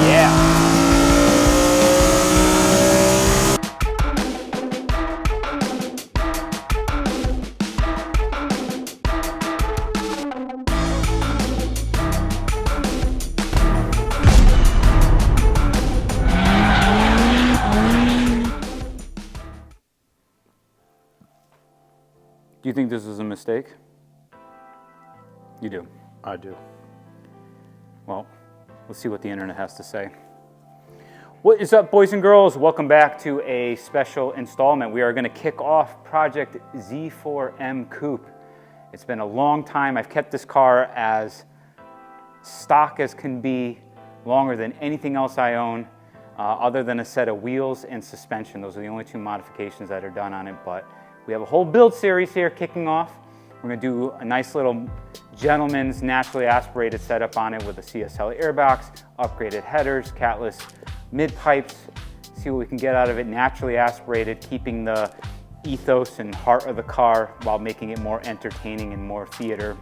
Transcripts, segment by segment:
Yeah. Do you think this is a mistake? You do. I do. Well, let's see what the internet has to say. What is up, boys and girls? Welcome back to a special installment. We are going to kick off Project Z4M Coupe. It's been a long time. I've kept this car as stock as can be, longer than anything else I own, other than a set of wheels and suspension. Those are the only two modifications that are done on it, but we have a whole build series here kicking off. We're going to do a nice little gentleman's naturally aspirated setup on it with a CSL airbox, upgraded headers, catless mid pipes, see what we can get out of it, naturally aspirated, keeping the ethos and heart of the car while making it more entertaining and more theater.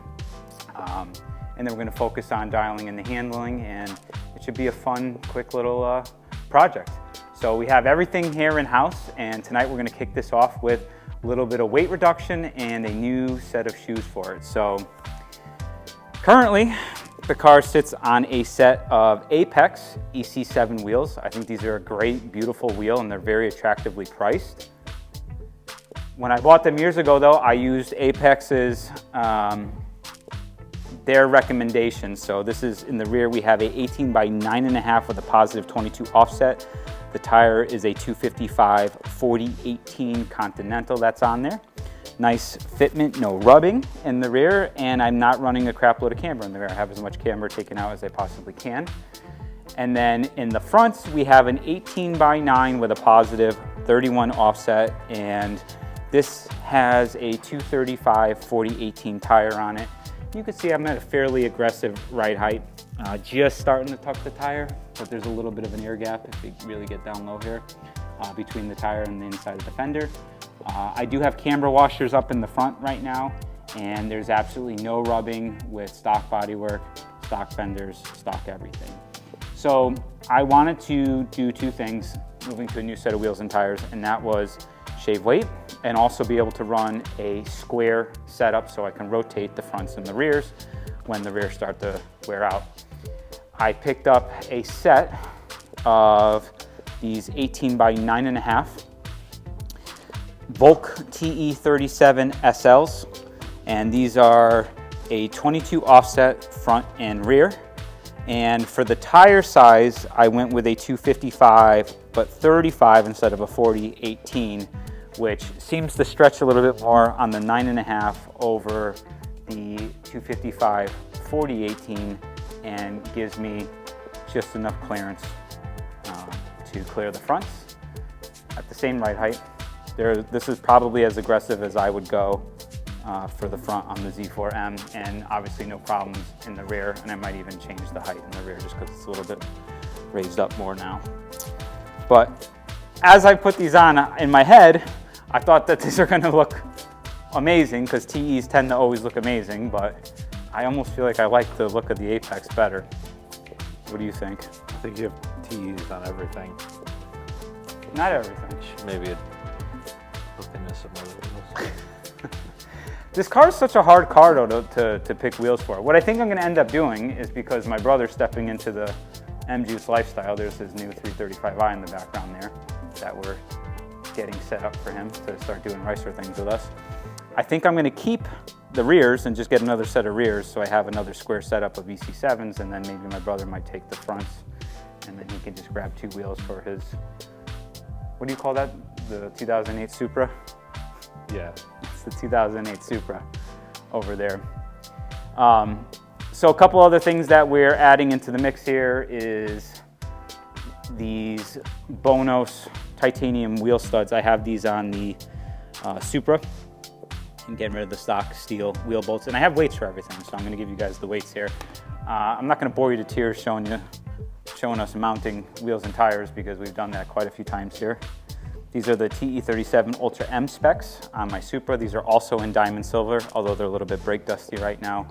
And then we're going to focus on dialing in the handling, and it should be a fun, quick little project. So we have everything here in-house, and tonight we're going to kick this off with a little bit of weight reduction and a new set of shoes for it. So currently, the car sits on a set of Apex EC7 wheels. I think these are a great, beautiful wheel, and they're very attractively priced. When I bought them years ago, though, I used Apex's, their recommendation. So this is in the rear, we have a 18 by 9.5 with a positive 22 offset. The tire is a 255 40/18 Continental that's on there. Nice fitment, no rubbing in the rear, and I'm not running a crap load of camber in the rear. I have as much camber taken out as I possibly can. And then in the fronts, we have an 18 by 9 with a positive 31 offset, and this has a 235 40/18 tire on it. You can see I'm at a fairly aggressive ride height. Just starting to tuck the tire, but there's a little bit of an air gap if we really get down low here between the tire and the inside of the fender. I do have camber washers up in the front right now, and there's absolutely no rubbing with stock bodywork, stock fenders, stock everything. So I wanted to do two things moving to a new set of wheels and tires, and that was shave weight and also be able to run a square setup so I can rotate the fronts and the rears when the rears start to wear out. I picked up a set of these 18 by 9.5 Volk TE37 SLs, and these are a 22 offset front and rear. And for the tire size, I went with a 255 but 35 instead of a 40/18, which seems to stretch a little bit more on the 9.5 over the 255 40/18 and gives me just enough clearance to clear the fronts at the same ride height. This is probably as aggressive as I would go for the front on the Z4M, and obviously no problems in the rear, and I might even change the height in the rear just because it's a little bit raised up more now. But as I put these on in my head, I thought that these are going to look amazing because TEs tend to always look amazing, but I almost feel like I like the look of the Apex better. What do you think? I think you have TEs on everything. Not everything. Maybe look into some other wheels. This car is such a hard car though to pick wheels for. What I think I'm going to end up doing is, because my brother's stepping into the M-Juice lifestyle, there's his new 335i in the background there that we're getting set up for him to start doing racer things with us. I think I'm going to keep the rears and just get another set of rears so I have another square setup of EC7s, and then maybe my brother might take the fronts and then he can just grab two wheels for his, what do you call that? The 2008 Supra? Yeah. It's the 2008 Supra over there. So a couple other things that we're adding into the mix here is these Bonos titanium wheel studs. I have these on the Supra. And getting rid of the stock steel wheel bolts. And I have weights for everything, so I'm going to give you guys the weights here. I'm not going to bore you to tears showing us mounting wheels and tires, because we've done that quite a few times here. These are the TE37 Ultra M specs on my Supra. These are also in diamond silver, although they're a little bit brake dusty right now.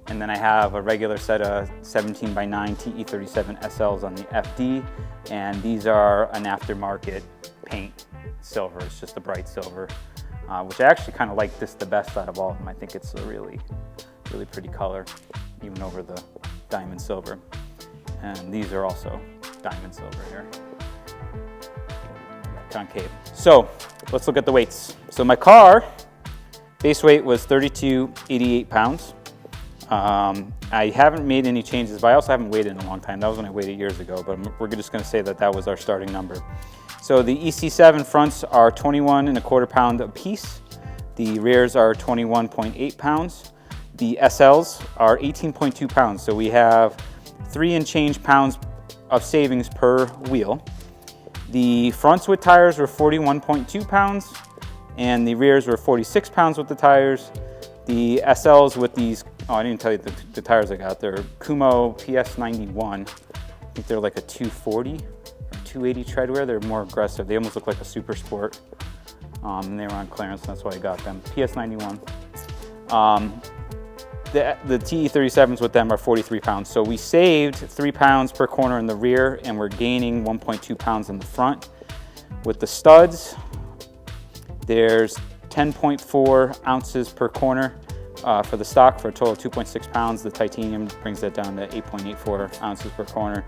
And then I have a regular set of 17 by 9 TE37 SLs on the FD, and these are an aftermarket paint silver. It's just a bright silver, which I actually kind of like this the best out of all of them. I think it's a really pretty color, even over the diamond silver. And these are also diamond silver here, concave. So let's look at the weights. So my car base weight was 3288 pounds. I haven't made any changes, but I also haven't weighed in a long time. That was when I weighed it years ago, but we're just gonna say that that was our starting number. So the EC7 fronts are 21.25 pounds a piece. The rears are 21.8 pounds. The SLs are 18.2 pounds. So we have 3 and change pounds of savings per wheel. The fronts with tires were 41.2 pounds, and the rears were 46 pounds with the tires. The SLs with these, oh, I didn't tell you the tires I got. They're Kumo PS91. I think they're like a 240 or 280 treadwear. They're more aggressive. They almost look like a Super Sport. And they were on clearance, and that's why I got them. PS91. The TE37s with them are 43 pounds. So we saved 3 pounds per corner in the rear, and we're gaining 1.2 pounds in the front. With the studs, there's 10.4 ounces per corner for the stock for a total of 2.6 pounds. The titanium brings that down to 8.84 ounces per corner,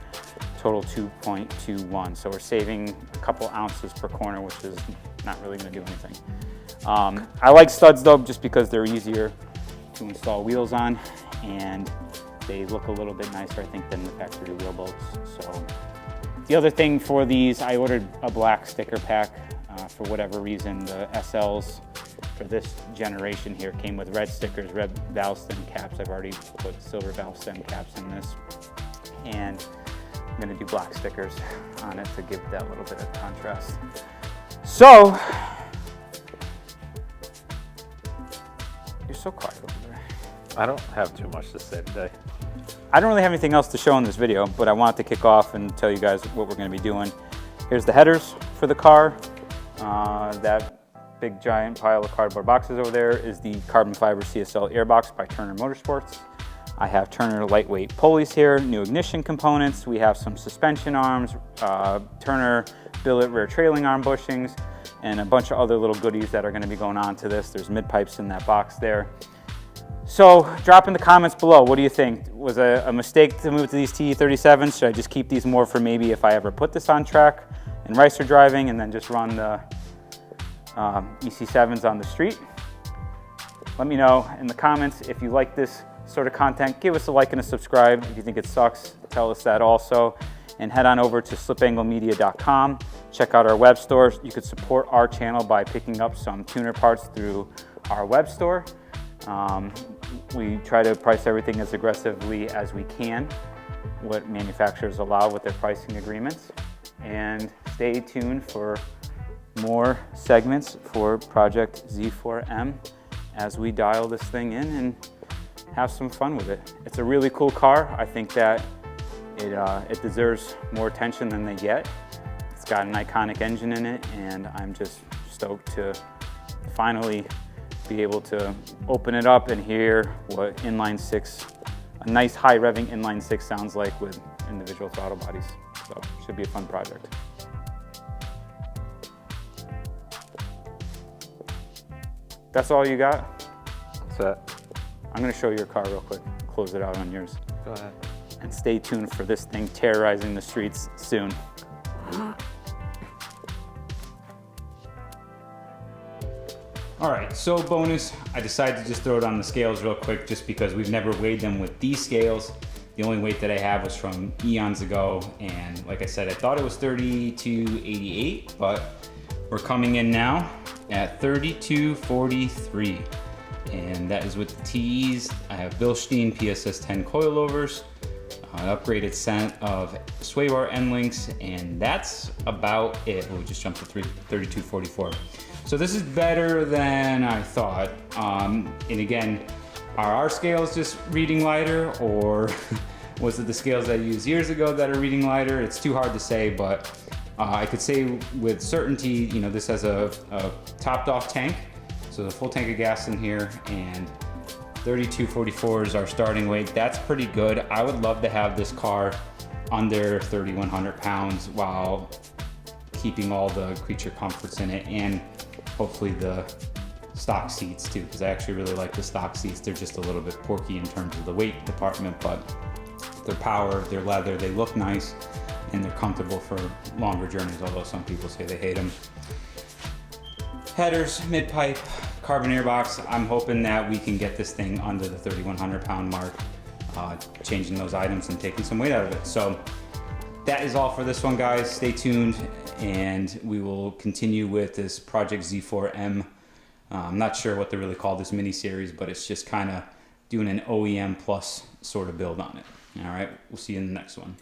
total 2.21. So we're saving a couple ounces per corner, which is not really gonna do anything. I like studs though, just because they're easier to install wheels on, and they look a little bit nicer, I think, than the factory wheel bolts. So the other thing for these, I ordered a black sticker pack. For whatever reason, the SLs for this generation here came with red stickers, red valve stem caps. I've already put silver valve stem caps in this, and I'm gonna do black stickers on it to give that little bit of contrast. So, you're so quiet over there. I don't have too much to say today. I don't really have anything else to show in this video, but I wanted to kick off and tell you guys what we're gonna be doing. Here's the headers for the car. That big giant pile of cardboard boxes over there is the carbon fiber CSL airbox by Turner Motorsports. I have Turner lightweight pulleys here, new ignition components. We have some suspension arms, Turner billet rear trailing arm bushings, and a bunch of other little goodies that are going to be going on to this. There's mid pipes in that box there. So drop in the comments below. What do you think? Was it a mistake to move to these TE37s? Should I just keep these more for maybe if I ever put this on track and racer driving, and then just run the EC7s on the street? Let me know in the comments if you like this sort of content. Give us a like and a subscribe. If you think it sucks, tell us that also. And head on over to slipanglemedia.com. Check out our web store. You could support our channel by picking up some tuner parts through our web store. We try to price everything as aggressively as we can, what manufacturers allow with their pricing agreements. And stay tuned for more segments for Project Z4M as we dial this thing in and have some fun with it. It's a really cool car. I think that it deserves more attention than they get. It's got an iconic engine in it, and I'm just stoked to finally be able to open it up and hear what inline six, a nice high revving inline six sounds like with individual throttle bodies. So should be a fun project. That's all you got? What's that? I'm gonna show your car real quick, close it out on yours. Go ahead. And stay tuned for this thing terrorizing the streets soon. All right, so bonus, I decided to just throw it on the scales real quick just because we've never weighed them with these scales. The only weight that I have was from eons ago, and like I said, I thought it was 3288, but we're coming in now at 3243, and that is with the TEs. I have Bilstein PSS 10 coilovers, an upgraded set of sway bar end links, and that's about it. We'll just jump to 3244. So this is better than I thought. And again, are our scales just reading lighter, or was it the scales I used years ago that are reading lighter? It's too hard to say, but I could say with certainty, you know, this has a topped off tank. So the full tank of gas in here, and 3244 is our starting weight. That's pretty good. I would love to have this car under 3,100 pounds while keeping all the creature comforts in it, and hopefully the stock seats too, because I actually really like the stock seats. They're just a little bit porky in terms of the weight department, but they're power, they're leather, they look nice, and they're comfortable for longer journeys, although some people say they hate them. Headers, mid-pipe, carbon airbox. I'm hoping that we can get this thing under the 3,100 pound mark, changing those items and taking some weight out of it. So that is all for this one, guys. Stay tuned, and we will continue with this Project Z4M. I'm not sure what to really call this mini series, but it's just kind of doing an OEM plus sort of build on it. All right, we'll see you in the next one.